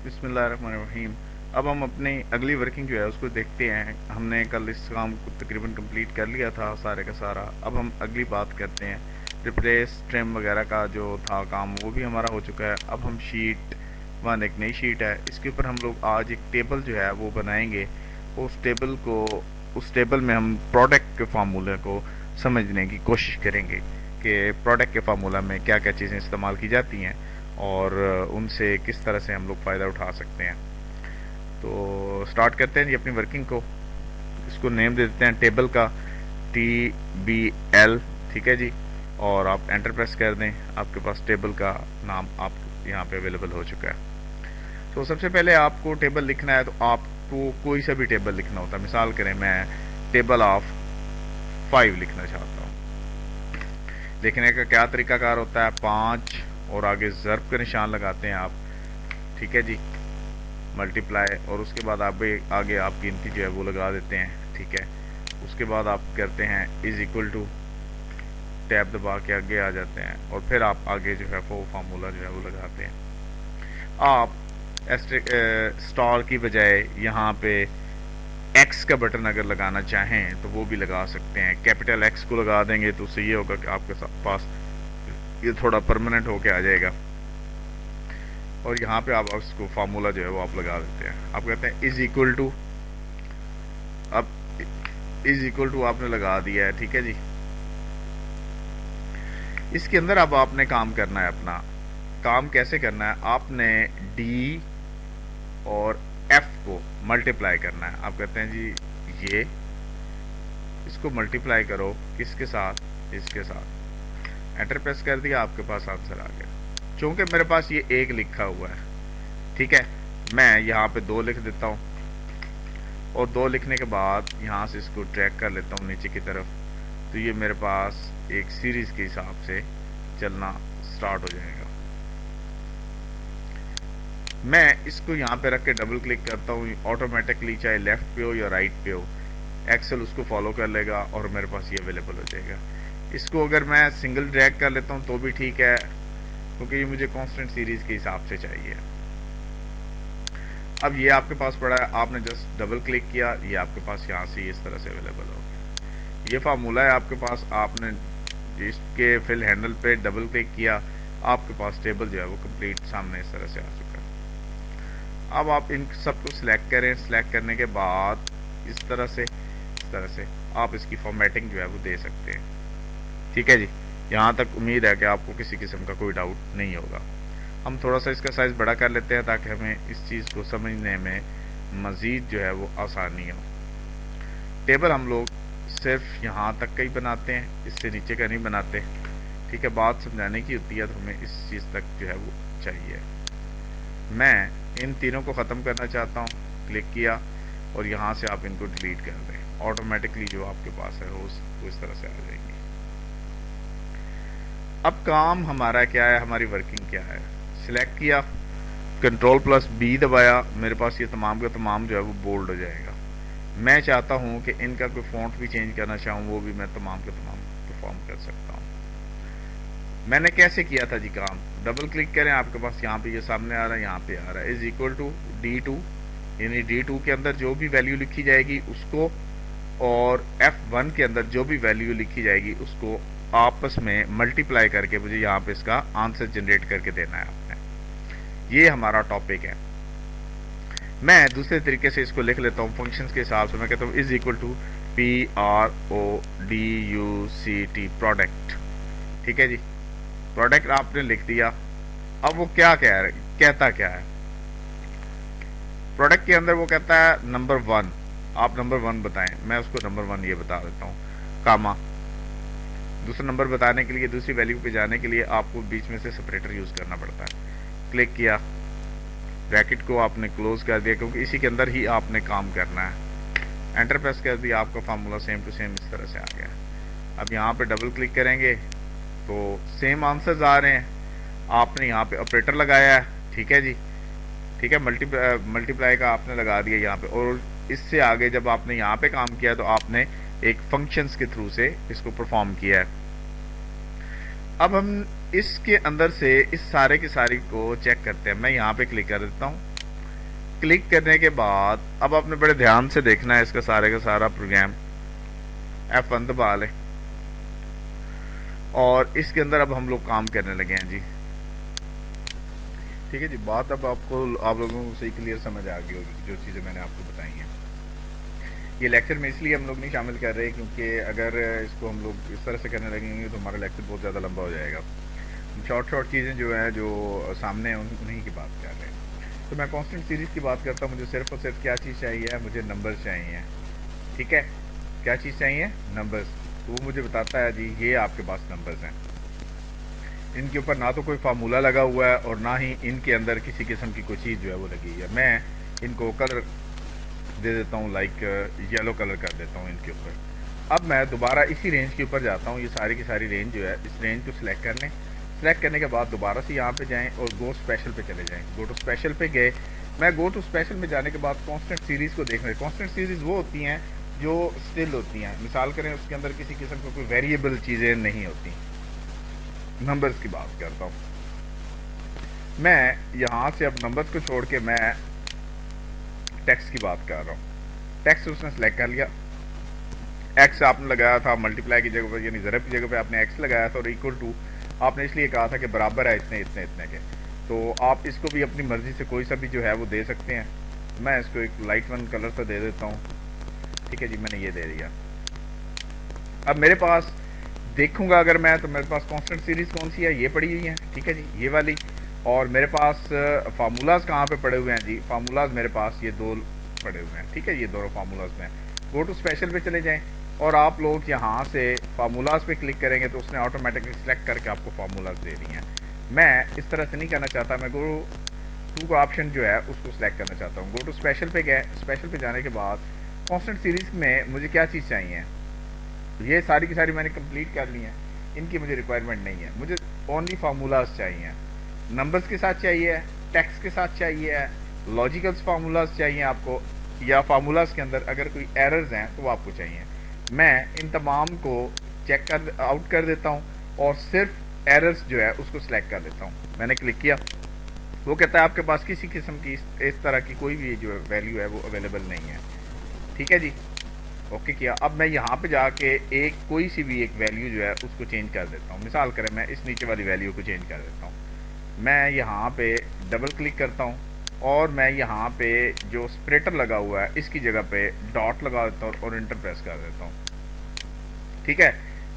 बिस्मिल्लाहिर्रहमानिर्रहीम। अब हम अपनी अगली वर्किंग जो है उसको देखते हैं। हमने कल इस काम को तकरीबन कंप्लीट कर लिया था सारे का सारा। अब हम अगली बात करते हैं। रिप्लेस ट्रिम वगैरह का जो था काम वो भी हमारा हो चुका है। अब हम शीट वन, एक नई शीट है, इसके ऊपर हम लोग आज एक टेबल जो है वो बनाएंगे। उस टेबल में हम प्रोडक्ट के फार्मूले को समझने की कोशिश करेंगे कि प्रोडक्ट के फार्मूला में क्या क्या चीज़ें इस्तेमाल की जाती हैं और उनसे किस तरह से हम लोग फ़ायदा उठा सकते हैं। तो स्टार्ट करते हैं जी अपनी वर्किंग को। इसको नेम दे देते हैं टेबल का, TBL, ठीक है जी। और आप एंटर प्रेस कर दें, आपके पास टेबल का नाम आप यहाँ पे अवेलेबल हो चुका है। तो सबसे पहले आपको टेबल लिखना है, तो आपको कोई सा भी टेबल लिखना होता है। मिसाल करें मैं टेबल ऑफ 5 लिखना चाहता हूँ। लिखने का क्या तरीकाकार होता है, 5 और आगे ज़र्ब का निशान लगाते हैं आप, ठीक है जी, मल्टीप्लाई, और उसके बाद आगे आप गिनती जो है वो लगा देते हैं, ठीक है। उसके बाद आप करते हैं इज इक्वल टू, टैब दबा के आगे आ जाते हैं और फिर आप आगे जो है वो फार्मूला जो है वो लगाते हैं। आप स्टार की बजाय यहाँ पे एक्स का बटन अगर लगाना चाहें तो वो भी लगा सकते हैं। कैपिटल एक्स को लगा देंगे तो उससे ये होगा कि आपके पास ये थोड़ा परमानेंट होके आ जाएगा। और यहाँ पे आप उसको फार्मूला जो है वो आप लगा देते हैं। आप कहते हैं इज इक्वल टू, अब इज इक्वल टू आपने लगा दिया है, ठीक है जी। इसके अंदर अब आपने काम करना है। अपना काम कैसे करना है, आपने डी और एफ को मल्टीप्लाई करना है। आप कहते हैं जी ये इसको मल्टीप्लाई करो किसके साथ, इसके साथ। एंटर प्रेस कर दिया, आपके पास आंसर आ गया। चूंकि मेरे पास ये 1 लिखा हुआ है, ठीक है, मैं यहाँ पे 2 लिख देता हूँ और 2 लिखने के बाद यहाँ से इसको ट्रैक कर लेता हूँ नीचे की तरफ, तो ये मेरे पास एक सीरीज के हिसाब से चलना स्टार्ट हो जाएगा। मैं इसको यहाँ पे रख के डबल क्लिक करता हूँ, ऑटोमेटिकली चाहे लेफ्ट पे हो या राइट पे हो एक्सेल उसको फॉलो कर लेगा और मेरे पास ये अवेलेबल हो जाएगा। इसको अगर मैं सिंगल ड्रैग कर लेता हूँ तो भी ठीक है, क्योंकि ये मुझे कांस्टेंट सीरीज के हिसाब से चाहिए। अब ये आपके पास पड़ा है, आपने जस्ट डबल क्लिक किया, ये आपके पास यहाँ से इस तरह से अवेलेबल हो गया। ये फार्मूला है आपके पास, आपने इसके फिल हैंडल पे डबल क्लिक किया, आपके पास टेबल जो है वो कंप्लीट सामने इस तरह से आ चुका है। अब आप इन सबको सिलेक्ट करें। सिलेक्ट करने के बाद इस तरह से आप इसकी फॉर्मेटिंग जो है वो दे सकते हैं, ठीक है जी। यहाँ तक उम्मीद है कि आपको किसी किस्म का कोई डाउट नहीं होगा। हम थोड़ा सा इसका साइज बड़ा कर लेते हैं ताकि हमें इस चीज़ को समझने में मज़ीद जो है वो आसानी हो। टेबल हम लोग सिर्फ यहाँ तक का ही बनाते हैं, इससे नीचे का नहीं बनाते, ठीक है। बात समझाने की होती है तो हमें इस चीज़ तक जो है वो चाहिए। मैं इन तीनों को ख़त्म करना चाहता हूँ, क्लिक किया और यहाँ से आप इनको डिलीट कर दें, ऑटोमेटिकली जो आपके पास है वो इस तरह से आ जाएगी। अब काम हमारा क्या है, हमारी वर्किंग क्या है। सिलेक्ट किया, Ctrl+B दबाया, मेरे पास ये तमाम का तमाम जो है वो बोल्ड हो जाएगा। मैं चाहता हूँ कि इनका कोई फॉन्ट भी चेंज करना चाहूँ, वो भी मैं तमाम के तमाम परफॉर्म कर सकता हूँ। मैंने कैसे किया था जी काम, डबल क्लिक करें, आपके पास यहाँ पे ये सामने आ रहा है, यहाँ पे आ रहा है इज इक्वल टू D2, यानी D2 के अंदर जो भी वैल्यू लिखी जाएगी उसको और F1 के अंदर जो भी वैल्यू लिखी जाएगी उसको आपस में मल्टीप्लाई करके मुझे यहाँ पे इसका आंसर जनरेट करके देना है आपने। ये हमारा टॉपिक है। मैं दूसरे तरीके से इसको लिख लेता हूँ फंक्शंस के हिसाब से। मैं कहता हूँ is equal to PRODUCT, product, ठीक है जी। प्रोडक्ट आपने लिख दिया। अब वो क्या कहता क्या है, प्रोडक्ट के अंदर वो कहता है नंबर 1, आप नंबर 1 बताएं। मैं उसको नंबर 1 ये बता देता हूँ, कामा। दूसरा नंबर बताने के लिए, दूसरी वैल्यू पे जाने के लिए आपको बीच में से सेपरेटर यूज करना पड़ता है। क्लिक किया, ब्रैकेट को आपने क्लोज कर दिया क्योंकि इसी के अंदर ही आपने काम करना है। एंटर प्रेस कर दिया, आपका फार्मूला सेम टू सेम इस तरह से आ गया। अब यहाँ पे डबल क्लिक करेंगे तो सेम आंसर्स आ रहे हैं। आपने यहाँ पे ऑपरेटर लगाया है, ठीक है जी, ठीक है। मल्टीप्लाई का आपने लगा दिया यहाँ पे, और इससे आगे जब आपने यहाँ पे काम किया तो आपने एक फंक्शंस के थ्रू से इसको परफॉर्म किया है। अब हम इसके अंदर से इस सारे की सारी को चेक करते हैं। मैं यहाँ पे क्लिक कर देता हूँ क्लिक करने के बाद अब आपने बड़े ध्यान से देखना है इसका सारे का सारा प्रोग्राम। F1 दबा लें और इसके अंदर अब हम लोग काम करने लगे हैं जी। ठीक है जी, बात अब आप लोगों को सही क्लियर समझ आ गई होगी जो चीज़ें मैंने आपको बताई हैं। ये लेक्चर में इसलिए हम लोग नहीं शामिल कर रहे क्योंकि अगर इसको हम लोग इस तरह से करने लगेंगे तो हमारा लेक्चर बहुत ज़्यादा लंबा हो जाएगा। शॉर्ट चीज़ें जो है जो सामने हैं उन्हीं की बात कर रहे हैं। तो मैं कांस्टेंट सीरीज़ की बात करता हूँ। मुझे सिर्फ और सिर्फ क्या चीज़ चाहिए, मुझे नंबर्स चाहिए। ठीक है, क्या चीज़ चाहिए? नंबर्स। तो वो मुझे बताता है जी ये आपके पास नंबर्स हैं, इनके ऊपर ना तो कोई फार्मूला लगा हुआ है और ना ही इनके अंदर किसी किस्म की कोई चीज़ जो है वो लगी है। मैं इनको कलर दे देता हूँ, लाइक येलो कलर कर देता हूँ इनके ऊपर। अब मैं दोबारा इसी रेंज के ऊपर जाता हूँ। ये सारी की सारी रेंज जो है, इस रेंज को सिलेक्ट कर लें। सिलेक्ट करने के बाद दोबारा से यहाँ पे जाएं और गो स्पेशल पे चले जाएं। गो टू स्पेशल पे गए। मैं गो टू स्पेशल में जाने के बाद कांस्टेंट सीरीज़ को देख रहे हैं। कांस्टेंट सीरीज़ वो होती हैं जो स्टिल होती हैं। मिसाल करें उसके अंदर किसी किस्म की कोई वेरिएबल चीज़ें नहीं होती। नंबर्स की बात करता हूँ मैं। यहाँ से अब नंबर्स को छोड़ के मैं टेक्स्ट की बात कर रहा हूँ। टेक्स्ट उसने सेलेक्ट कर लिया। एक्स आपने लगाया था मल्टीप्लाई की जगह पर, यानी ज़रब की जगह पे आपने एक्स लगाया था और इक्वल टू आपने इसलिए कहा था कि बराबर है इतने इतने इतने के। तो आप इसको भी अपनी मर्जी से कोई सा भी जो है वो दे सकते हैं। मैं इसको एक लाइट वन कलर से दे देता हूँ। ठीक है जी, मैंने ये दे दिया। अब मेरे पास देखूंगा अगर मैं, तो मेरे पास कांस्टेंट सीरीज कौन सी है, ये पड़ी हुई है। ठीक है जी, ये वाली। और मेरे पास फार्मूलाज कहाँ पे पड़े हुए हैं जी? फार्मूलाज मेरे पास ये दो पड़े हुए हैं। ठीक है, ये दोनों फार्मूलाज में। गो टू स्पेशल पे चले जाएं और आप लोग यहाँ से फार्मूलाज पे क्लिक करेंगे तो उसने ऑटोमेटिकली सिलेक्ट करके आपको फार्मूलाज दे दी हैं। मैं इस तरह से नहीं करना चाहता। मैं गो टू का ऑप्शन जो है उसको सिलेक्ट करना चाहता हूँ। गो टू स्पेशल पे गए। स्पेशल पे जाने के बाद कांस्टेंट सीरीज में मुझे क्या चीज़ चाहिए? ये सारी की सारी मैंने कंप्लीट कर ली हैं, इनकी मुझे रिक्वायरमेंट नहीं है। मुझे ओनली फार्मूलाज चाहिए। नंबर्स के साथ चाहिए, टेक्स्ट के साथ चाहिए, लॉजिकल्स फार्मूलाज चाहिए आपको, या फार्मूलाज के अंदर अगर कोई एरर्स हैं तो वो आपको चाहिए। मैं इन तमाम को चेक कर आउट कर देता हूँ और सिर्फ एरर्स जो है उसको सिलेक्ट कर देता हूँ। मैंने क्लिक किया, वो कहता है आपके पास किसी किस्म की इस तरह की कोई भी जो वैल्यू है वो अवेलेबल नहीं है। ठीक है जी, ओके किया। अब मैं यहाँ पे जाके एक कोई सी भी एक वैल्यू जो है उसको चेंज कर देता हूँ। मिसाल करें मैं इस नीचे वाली वैल्यू को चेंज कर देता हूँ। मैं यहाँ पे डबल क्लिक करता हूँ और मैं यहाँ पे जो स्प्रेटर लगा हुआ है इसकी जगह पे डॉट लगा देता हूँ और इंटर प्रेस कर देता हूँ। ठीक है,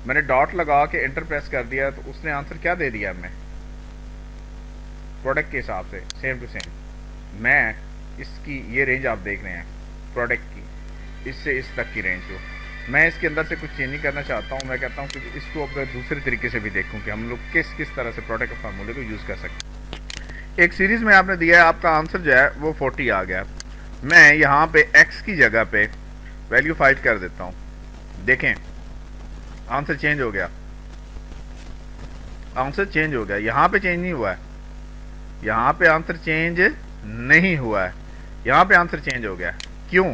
मैंने डॉट लगा के इंटर प्रेस कर दिया तो उसने आंसर क्या दे दिया हमें? प्रोडक्ट के हिसाब से सेम टू सेम। मैं इसकी ये रेंज आप देख रहे हैं प्रोडक्ट की, इससे इस तक की रेंज को मैं इसके अंदर से कुछ चेंज नहीं करना चाहता हूँ। मैं कहता हूँ कि इसको अब दूसरे तरीके से भी देखूँ कि हम लोग किस किस तरह से प्रोडक्ट फार्मूले को यूज़ कर सकते हैं। एक सीरीज़ में आपने दिया है, आपका आंसर जो है वो 40 आ गया। मैं यहाँ पे x की जगह पे वैल्यू 5 कर देता हूँ। देखें आंसर चेंज हो गया। आंसर चेंज हो गया। यहाँ पे चेंज नहीं हुआ है, यहाँ पे आंसर चेंज नहीं हुआ है, यहाँ पे आंसर चेंज हो गया। क्यों?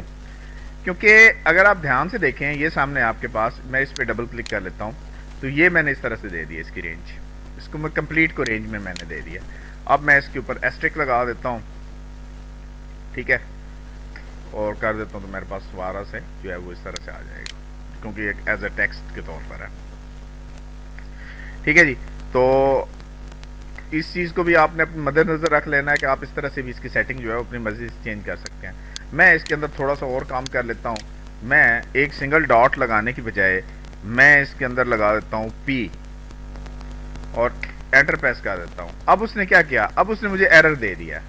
क्योंकि अगर आप ध्यान से देखें ये सामने आपके पास, मैं इस पे डबल क्लिक कर लेता हूँ तो ये मैंने इस तरह से दे दी इसकी रेंज, इसको मैं कंप्लीट को रेंज में मैंने दे दिया। अब मैं इसके ऊपर एस्ट्रिक लगा देता हूँ। ठीक है, और कर देता हूँ तो मेरे पास दोबारा से जो है वो इस तरह से आ जाएगा क्योंकि एक एज ए टेक्स्ट के तौर पर है। ठीक है जी, तो इस चीज़ को भी आपने अपने मद्देनजर रख लेना है कि आप इस तरह से भी इसकी सेटिंग जो है अपनी मर्जी से चेंज कर सकते हैं। मैं इसके अंदर थोड़ा सा और काम कर लेता हूँ। मैं एक सिंगल डॉट लगाने की बजाय मैं इसके अंदर लगा देता हूँ P और एंटर प्रेस कर देता हूँ। अब उसने क्या किया? अब उसने मुझे एरर दे दिया।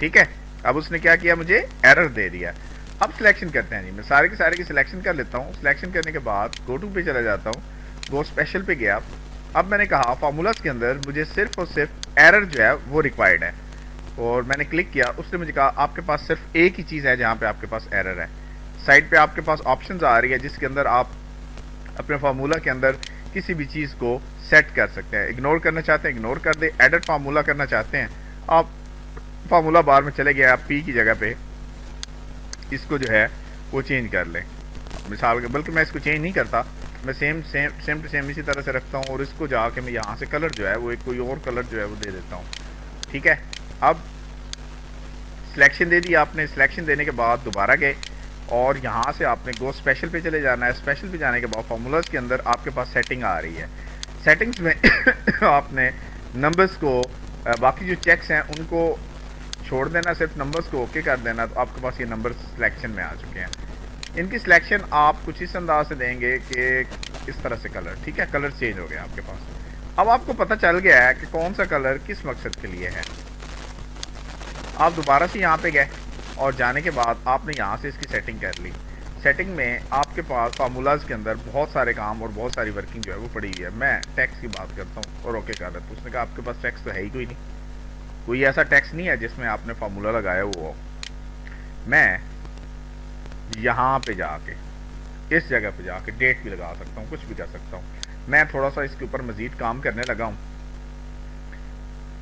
ठीक है, अब उसने क्या किया? मुझे एरर दे दिया। अब सिलेक्शन करते हैं जी। मैं सारे के सारे की सिलेक्शन कर लेता हूँ। सिलेक्शन करने के बाद गो टू पे चला जाता हूँ। गो स्पेशल पे गया। अब मैंने कहा फार्मूलाज के अंदर मुझे सिर्फ और सिर्फ एरर जो है वो रिक्वायर्ड है और मैंने क्लिक किया। उसने मुझे कहा आपके पास सिर्फ एक ही चीज़ है जहाँ पे आपके पास एरर है। साइड पे आपके पास ऑप्शंस आ रही है जिसके अंदर आप अपने फार्मूला के अंदर किसी भी चीज़ को सेट कर सकते हैं। इग्नोर करना चाहते हैं इग्नोर कर दे। एडिट फार्मूला करना चाहते हैं आप फार्मूला बार में चले गए, आप P की जगह पे इसको जो है वो चेंज कर लें। मिसाल के, बल्कि मैं इसको चेंज नहीं करता, मैं सेम टू सेम इसी तरह से रखता हूँ और इसको जाके मैं यहाँ से कलर जो है वो एक कोई और कलर जो है वो दे देता हूँ। ठीक है, अब सिलेक्शन दे दी आपने। सिलेक्शन देने के बाद दोबारा गए और यहाँ से आपने गो स्पेशल पे चले जाना है। स्पेशल पे जाने के बाद फार्मूलाज के अंदर आपके पास सेटिंग आ रही है। सेटिंग्स में आपने नंबर्स को बाकी जो चेक्स हैं उनको छोड़ देना, सिर्फ नंबर्स को ओके कर देना, तो आपके पास ये नंबर सिलेक्शन में आ चुके हैं। इनकी सिलेक्शन आप कुछ इस अंदाज से देंगे कि इस तरह से कलर, ठीक है, कलर चेंज हो गया आपके पास। अब आपको पता चल गया है कि कौन सा कलर किस मकसद के लिए है। आप दोबारा से यहाँ पे गए और जाने के बाद आपने यहाँ से इसकी सेटिंग कर ली। सेटिंग में आपके पास फार्मूलाज के अंदर बहुत सारे काम और बहुत सारी वर्किंग जो है वो पड़ी हुई है। मैं टैक्स की बात करता हूँ और ओके कर देता हूँ। उसने कहा आपके पास टैक्स तो है ही कोई नहीं, कोई ऐसा टैक्स नहीं है जिसमें आपने फार्मूला लगाया हुआ हो। मैं यहाँ पे जाके इस जगह पे जाके डेट भी लगा सकता हूँ, कुछ भी कर सकता हूँ। मैं थोड़ा सा इसके ऊपर मजीद काम करने लगा हूँ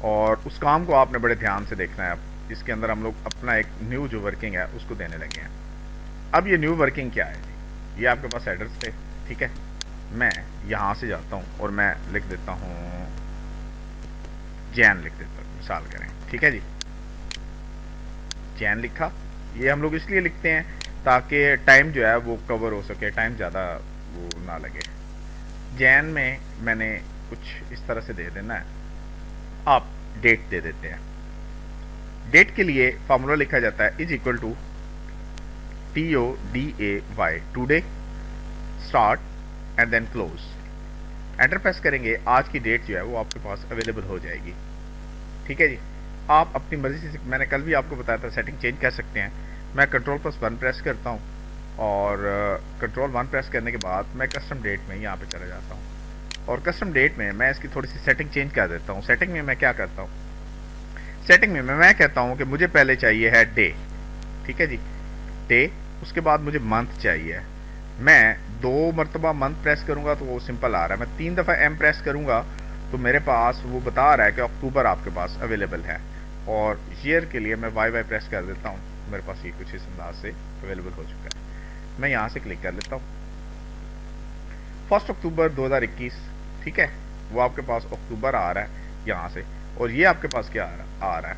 और उस काम को आपने बड़े ध्यान से देखना है। अब इसके अंदर हम लोग अपना एक न्यू जो वर्किंग है उसको देने लगे हैं। अब ये न्यू वर्किंग क्या है जी, ये आपके पास एड्रेस थे, ठीक है। मैं यहाँ से जाता हूँ और मैं लिख देता हूँ जैन, लिख देता हूँ, मिसाल करें, ठीक है जी। जैन लिखा। ये हम लोग इसलिए लिखते हैं ताकि टाइम जो है वो कवर हो सके, टाइम ज़्यादा वो ना लगे। जैन में मैंने कुछ इस तरह से दे देना है। आप डेट दे देते हैं। डेट के लिए फार्मूला लिखा जाता है is equal to TODAY, today, start and then close. Enter press करेंगे, आज की डेट जो है वो आपके पास अवेलेबल हो जाएगी, ठीक है जी। आप अपनी मर्जी से, मैंने कल भी आपको बताया था, सेटिंग चेंज कर सकते हैं। मैं Ctrl+1 प्रेस करता हूँ और Ctrl+1 प्रेस करने के बाद मैं कस्टम डेट में यहाँ पे चला जाता हूँ और कस्टम डेट में मैं इसकी थोड़ी सी सेटिंग चेंज कर देता हूँ। सेटिंग में मैं क्या करता हूँ, सेटिंग में मैं कहता हूँ कि मुझे पहले चाहिए है डे, ठीक है जी, डे। उसके बाद मुझे मंथ चाहिए। मैं 2 मरतबा मंथ प्रेस करूँगा तो वो सिंपल आ रहा है। मैं 3 दफ़ा M प्रेस करूँगा तो मेरे पास वो बता रहा है कि अक्टूबर आपके पास अवेलेबल है। और ईयर के लिए मैं YY प्रेस कर देता हूँ, मेरे पास ये कुछ इस अंदाज से अवेलेबल हो चुका है। मैं यहाँ से क्लिक कर लेता हूँ 1 अक्टूबर 2021, ठीक है, वो आपके पास अक्टूबर आ रहा है यहाँ से। और ये आपके पास क्या आ रहा है,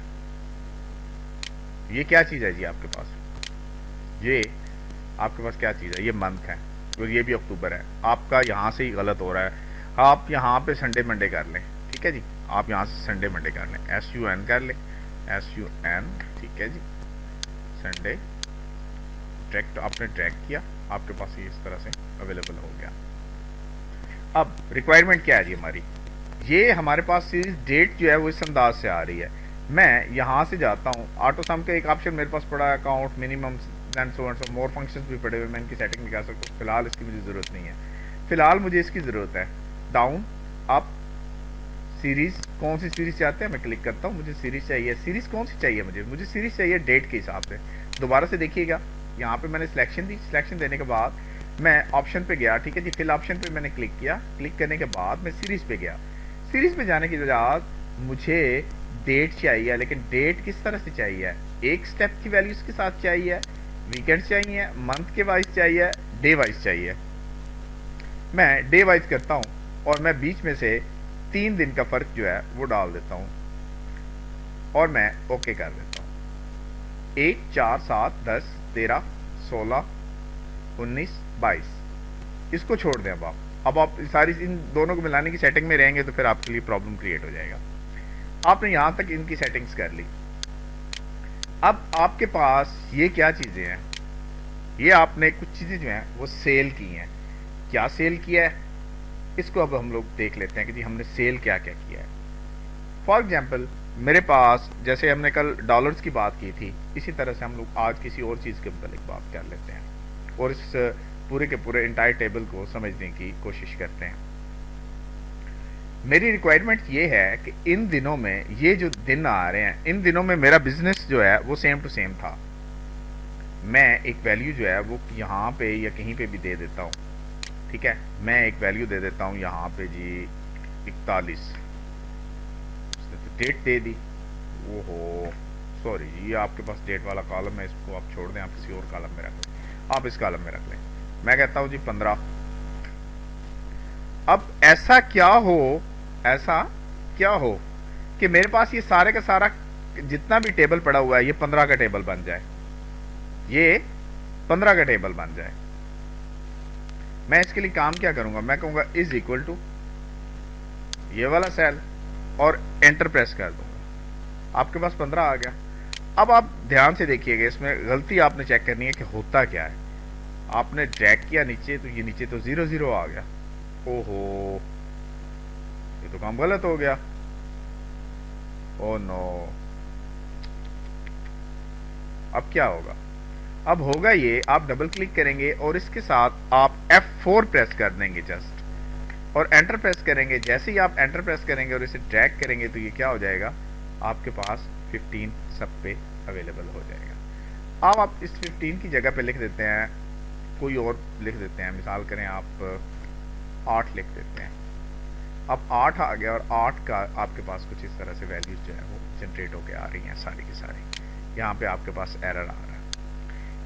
ये क्या चीज़ है जी आपके पास, ये आपके पास क्या चीज़ है, ये मंथ है और ये भी अक्टूबर है। आपका यहाँ से ही गलत हो रहा है। आप यहाँ पे संडे मंडे कर लें, ठीक है जी, आप यहाँ से संडे मंडे कर लें, SUN कर लें, SUN, ठीक है जी, संडे। ट्रैक आपने ट्रैक किया, आपके पास ये इस तरह से अवेलेबल हो गया। अब रिक्वायरमेंट क्या है जी हमारी, ये हमारे पास सीरीज डेट जो है वो इस अंदाज से आ रही है। मैं यहाँ से जाता हूँ, ऑटो सम का एक ऑप्शन मेरे पास पड़ा है, account minimum and so more functions भी पड़े हुए, मैं इनकी सेटिंग भी कर सकता हूँ। फिलहाल इसकी मुझे ज़रूरत नहीं है, फिलहाल मुझे इसकी ज़रूरत है। डाउन अप सीरीज़, कौन सी सीरीज़ चाहते हैं, मैं क्लिक करता हूँ, मुझे सीरीज़ चाहिए। सीरीज़ कौन सी चाहिए मुझे सीरीज़ चाहिए डेट के हिसाब से। दोबारा से देखिएगा, यहाँ पे मैंने सिलेक्शन दी, सिलेक्शन देने के बाद मैं ऑप्शन पे गया, ठीक है जी, फिल ऑप्शन पे मैंने क्लिक किया। क्लिक करने के बाद मैं सीरीज़ पे गया। सीरीज़ पे जाने की बजाय मुझे डेट चाहिए, लेकिन डेट किस तरह से चाहिए, एक स्टेप की वैल्यूज़ के साथ चाहिए, वीकेंड चाहिए, मंथ के वाइज चाहिए, डे वाइज चाहिए। मैं डे वाइज करता हूँ और मैं बीच में से 3 दिन का फ़र्क जो है वो डाल देता हूँ और मैं ओके कर देता हूँ। 1, 4, 7, 10, 13, 16, 19, 22 इसको छोड़ दें। अब आप सारी इन दोनों को मिलाने की सेटिंग में रहेंगे तो फिर आपके लिए प्रॉब्लम क्रिएट हो जाएगा। आपने यहाँ तक इनकी सेटिंग्स कर ली। अब आपके पास ये क्या चीज़ें हैं, ये आपने कुछ चीज़ें जो हैं वो सेल की हैं। क्या सेल किया है, इसको अब हम लोग देख लेते हैं कि जी हमने सेल क्या क्या किया है। फॉर एग्जांपल मेरे पास, जैसे हमने कल डॉलर्स की बात की थी, इसी तरह से हम लोग आज किसी और चीज़ के मुताबिक बात कर लेते हैं और इस पूरे के पूरे इंटायर टेबल को समझने की कोशिश करते हैं। मेरी रिक्वायरमेंट ये है कि इन दिनों में ये जो दिन आ रहे हैं, इन दिनों में मेरा बिजनेस जो है वो सेम टू सेम था। मैं एक वैल्यू जो है वो यहाँ पे या कहीं पे भी दे देता हूँ, ठीक है। मैं एक वैल्यू दे देता हूँ यहाँ पे जी 41, डेट दे दी। ओहो सॉरी जी, ये आपके पास डेट वाला कॉलम है, इसको आप छोड़ दें, आप किसी और कॉलम में रख लें, आप इस कॉलम में रख लें। मैं कहता हूँ जी 15। अब ऐसा क्या हो कि मेरे पास ये सारे का सारा जितना भी टेबल पड़ा हुआ है ये 15 का टेबल बन जाए, ये 15 का टेबल बन जाए। मैं इसके लिए काम क्या करूंगा, मैं कहूंगा इज इक्वल टू ये वाला सेल और एंटर प्रेस कर दूंगा, आपके पास 15 आ गया। अब आप ध्यान से देखिएगा, इसमें गलती आपने चेक करनी है कि होता क्या है। आपने ड्रैग किया नीचे तो ये नीचे तो 0 0 आ गया। ओहो, ये तो काम गलत हो गया। ओ नो, अब क्या होगा? अब होगा ये, आप डबल क्लिक करेंगे और इसके साथ आप F4 प्रेस कर देंगे जस्ट, और एंटर प्रेस करेंगे। जैसे ही आप एंटर प्रेस करेंगे और इसे ड्रैग करेंगे तो ये क्या हो जाएगा, आपके पास 15 सब पे अवेलेबल हो जाएगा। अब आप इस 15 की जगह पे लिख देते हैं कोई और लिख देते हैं, मिसाल करें आप 8 लिख देते हैं। अब 8 आ गया और 8 का आपके पास कुछ इस तरह से वैल्यूज जो है वो जनरेट होके आ रही हैं सारी की सारी। यहाँ पे आपके पास एरर आ रहा है।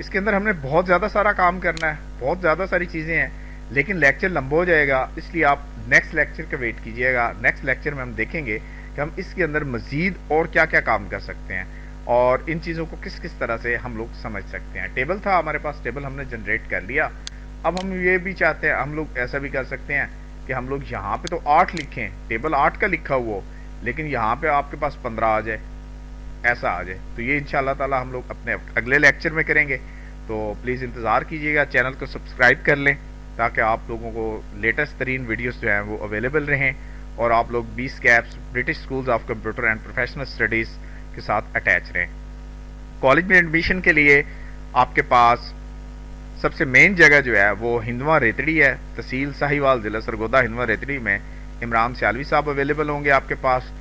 इसके अंदर हमने बहुत ज़्यादा सारा काम करना है, बहुत ज़्यादा सारी चीज़ें हैं, लेकिन लेक्चर लंबा हो जाएगा, इसलिए आप नेक्स्ट लेक्चर का वेट कीजिएगा। नेक्स्ट लेक्चर में हम देखेंगे कि हम इसके अंदर मज़ीद और क्या क्या काम कर सकते हैं और इन चीज़ों को किस किस तरह से हम लोग समझ सकते हैं। टेबल था हमारे पास, टेबल हमने जनरेट कर लिया। अब हम ये भी चाहते हैं, हम लोग ऐसा भी कर सकते हैं कि हम लोग यहाँ पे तो 8 लिखें, टेबल 8 का लिखा हुआ हो, लेकिन यहाँ पे आपके पास 15 आ जाए, ऐसा आ जाए। तो ये इंशाल्लाह ताला हम लोग अपने अगले लेक्चर में करेंगे। तो प्लीज़ इंतज़ार कीजिएगा, चैनल को सब्सक्राइब कर लें ताकि आप लोगों को लेटेस्ट तरीन वीडियोस जो हैं वो अवेलेबल रहें और आप लोग BSCAPS British schools of computer and professional studies के साथ अटैच रहें। कॉलेज में एडमिशन के लिए आपके पास सबसे मेन जगह जो है वो हिंदवा रेतड़ी है, तहसील साहिवाल, ज़िला सरगोदा। हिंदवा रेतड़ी में इमरान सियालवी साहब अवेलेबल होंगे आपके पास।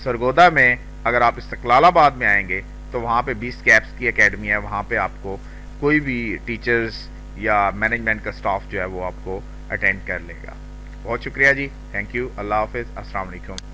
सरगोदा में अगर आप इस्तकलालाबाद में आएंगे तो वहाँ पे BSCAPS की एकेडमी है, वहाँ पे आपको कोई भी टीचर्स या मैनेजमेंट का स्टाफ जो है वो आपको अटेंड कर लेगा। बहुत शुक्रिया जी, थैंक यू, अल्लाह हाफिज़, अस्सलाम वालेकुम।